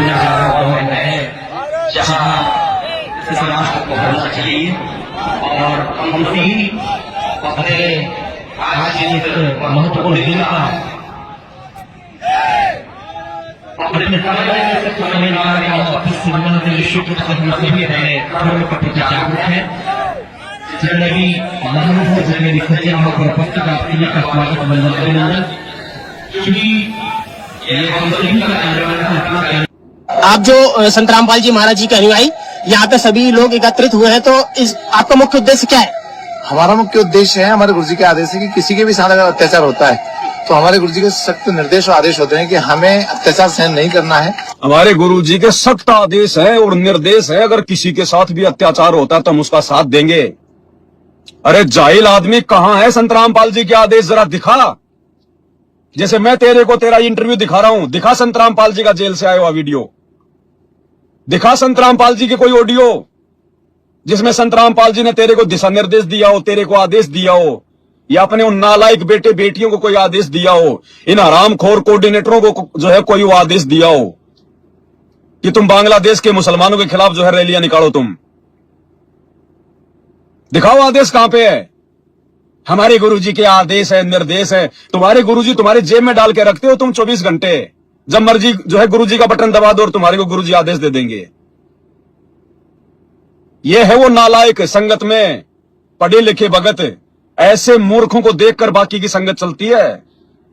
Government है जहाँ इस राष्ट्र को होना चाहिए और हम सभी अपने आज इस महत्वपूर्ण दिन का अपने तमिलनाडु में निश्चित रूप से हम सभी अपने धर्म के प्रति जागरूक हैं। जनरली महानुभव जगह सज्जन होकर पुस्तक का स्वागत अभिनंदन क्योंकि ये हम सभी का कार्यक्रम है। आप जो संत रामपाल जी महाराज जी के अनुयायी यहाँ पे सभी लोग एकत्रित हुए हैं, तो इस आपका मुख्य उद्देश्य क्या है? हमारा मुख्य उद्देश्य है, हमारे गुरुजी के आदेश है कि किसी के भी साथ अगर अत्याचार होता है तो हमारे गुरुजी के सख्त निर्देश और आदेश होते हैं कि हमें अत्याचार सहन नहीं करना है। हमारे गुरुजी के सख्त आदेश है और निर्देश है, अगर किसी के साथ भी अत्याचार होता है तो हम उसका साथ देंगे। अरे जाहिल आदमी, कहाँ है संत रामपाल जी के आदेश? जरा दिखा। जैसे मैं तेरे को तेरा इंटरव्यू दिखा रहा हूं, दिखा संत रामपाल जी का जेल से आया हुआ वीडियो, दिखा संत रामपाल जी के कोई ऑडियो जिसमें संत रामपाल जी ने तेरे को दिशा निर्देश दिया हो, तेरे को आदेश दिया हो, या अपने उन नालायक बेटे बेटियों को कोई आदेश दिया हो, इन हरामखोर कोऑर्डिनेटरों को जो है कोई वो आदेश दिया हो कि तुम बांग्लादेश के मुसलमानों के खिलाफ जो है रैलियां निकालो। तुम दिखाओ आदेश कहां पे है? हमारे गुरुजी के आदेश है, निर्देश है। तुम्हारे गुरुजी तुम्हारे जेब में डाल के रखते हो तुम 24 घंटे, जब मर्जी जो है गुरुजी का बटन दबा दो और तुम्हारे को गुरुजी आदेश दे देंगे। ये है वो नालायक संगत में पढ़े लिखे भगत। ऐसे मूर्खों को देखकर बाकी की संगत चलती है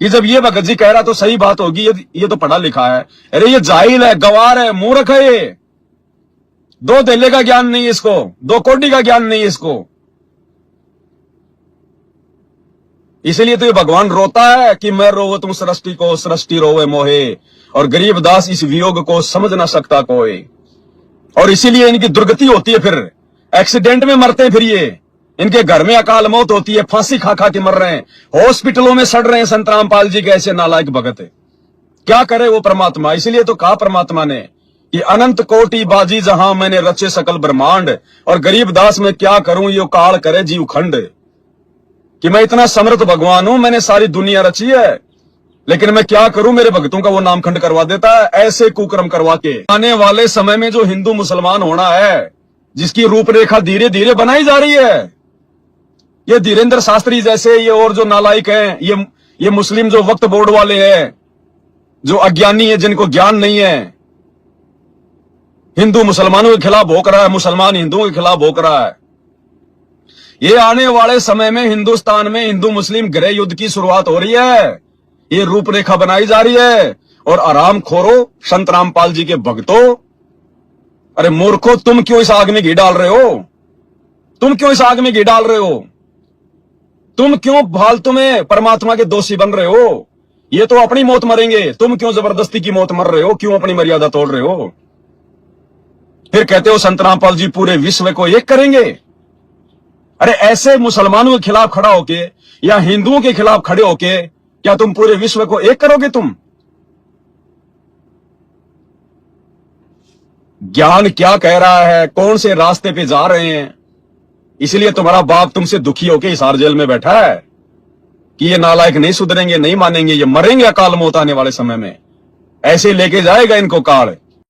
कि जब ये भगत जी कह रहा तो सही बात होगी, ये तो पढ़ा लिखा है। अरे ये जाहिल है, गवार है, मूर्ख है। ये दो देले का ज्ञान नहीं है इसको, दो कोडी का ज्ञान नहीं है इसको। इसीलिए तो ये भगवान रोता है कि मैं रोवे तुम सृष्टि को, सृष्टि रोवे मोहे, और गरीब दास इस वियोग को समझ ना सकता कोई। और इसीलिए इनकी दुर्गति होती है, फिर एक्सीडेंट में मरते हैं, फिर ये इनके घर में अकाल मौत होती है, फांसी खा खा के मर रहे हैं, हॉस्पिटलों में सड़ रहे हैं संत रामपाल जी के ऐसे नालायक भगत। क्या करे वो परमात्मा? इसीलिए तो कहा परमात्मा ने कि अनंत कोटि बाजी जहां मैंने रचे सकल ब्रह्मांड, और गरीब दास में क्या करूं यो काल करे जीव खंड। कि मैं इतना समर्थ भगवान हूं, मैंने सारी दुनिया रची है, लेकिन मैं क्या करूं, मेरे भक्तों का वो नामखंड करवा देता है ऐसे कुकर्म करवा के। आने वाले समय में जो हिंदू मुसलमान होना है, जिसकी रूपरेखा धीरे धीरे बनाई जा रही है, ये धीरेन्द्र शास्त्री जैसे ये और जो नालायक हैं, ये मुस्लिम जो वक्त बोर्ड वाले हैं, जो अज्ञानी है, जिनको ज्ञान नहीं है, हिंदू मुसलमानों के खिलाफ भोंक रहा है, मुसलमान हिंदुओं के खिलाफ भोंक रहा है। ये आने वाले समय में हिंदुस्तान में हिंदू मुस्लिम गृह युद्ध की शुरुआत हो रही है। ये रूपरेखा बनाई जा रही है। और आराम खोरो संत रामपाल जी के भक्तों, अरे मूर्खों, तुम क्यों इस आग में घी डाल रहे हो? तुम क्यों इस आग में घी डाल रहे हो? तुम क्यों फालतू में परमात्मा के दोषी बन रहे हो? ये तो अपनी मौत मरेंगे, तुम क्यों जबरदस्ती की मौत मर रहे हो? क्यों अपनी मर्यादा तोड़ रहे हो? फिर कहते हो संत रामपाल जी पूरे विश्व को एक करेंगे। अरे ऐसे मुसलमानों के खिलाफ खड़ा होके या हिंदुओं के खिलाफ खड़े होके क्या तुम पूरे विश्व को एक करोगे? तुम ज्ञान क्या कह रहा है, कौन से रास्ते पे जा रहे हैं? इसलिए तुम्हारा बाप तुमसे दुखी होके हिसार जेल में बैठा है कि ये नालायक नहीं सुधरेंगे, नहीं मानेंगे, ये मरेंगे अकाल मौत आने वाले समय में। ऐसे लेके जाएगा इनको काल।